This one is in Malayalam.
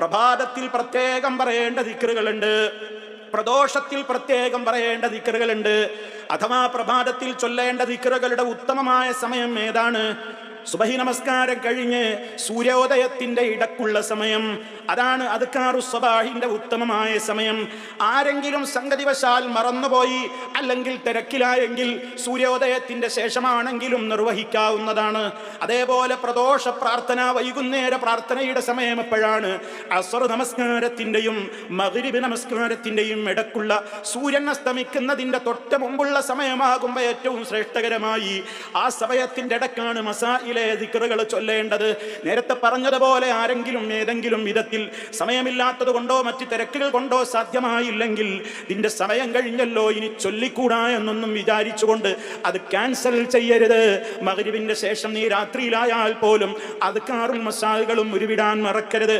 പ്രഭാതത്തിൽ പ്രത്യേകം പറയേണ്ട ദിക്റുകളുണ്ട്, പ്രദോഷത്തിൽ പ്രത്യേകം പറയേണ്ട ദിക്റുകളുണ്ട്. അഥവാ പ്രഭാതത്തിൽ ചൊല്ലേണ്ട ദിക്റുകളുടെ ഉത്തമമായ സമയം ഏതാണ്? സുബഹി നമസ്കാരം കഴിഞ്ഞ് സൂര്യോദയത്തിന്റെ ഇടക്കുള്ള സമയം, അതാണ് അദ്കാറുസ് സ്വബാഹിന്റെ ഉത്തമമായ സമയം. ആരെങ്കിലും സംഗതിവശാൽ മറന്നുപോയി അല്ലെങ്കിൽ തിരക്കിലായെങ്കിൽ സൂര്യോദയത്തിന്റെ ശേഷമാണെങ്കിലും നിർവഹിക്കാവുന്നതാണ്. അതേപോലെ പ്രദോഷ പ്രാർത്ഥന, വൈകുന്നേര പ്രാർത്ഥനയുടെ സമയം എപ്പോഴാണ്? അസ്ർ നമസ്കാരത്തിന്റെയും മഗ്രിബ് നമസ്കാരത്തിന്റെയും ഇടക്കുള്ള സൂര്യൻ അസ്തമിക്കുന്നതിന്റെ തൊട്ട് മുമ്പുള്ള സമയമാകുമ്പോൾ ഏറ്റവും ശ്രേഷ്ഠകരമായി ആ സമയത്തിന്റെ ഇടക്കാണ് മസായിലെ ദിക്റുകൾ ചൊല്ലേണ്ടത്. നേരത്തെ പറഞ്ഞതുപോലെ ആരെങ്കിലും ഏതെങ്കിലും വിധത്തിൽ സമയമില്ലാത്തത് കൊണ്ടോ മറ്റ് തിരക്കുകൾ കൊണ്ടോ സാധ്യമായില്ലെങ്കിൽ ഇതിന്റെ സമയം കഴിഞ്ഞല്ലോ ഇനി ചൊല്ലിക്കൂടാ എന്നൊന്നും വിചാരിച്ചുകൊണ്ട് അത് ക്യാൻസൽ ചെയ്യരുത്. മഗ്രിബിന്റെ ശേഷം നീ രാത്രിയിലായാൽ പോലും അദ്കാറുൽ മസാകളും ഉരുവിടാൻ മറക്കരുത്.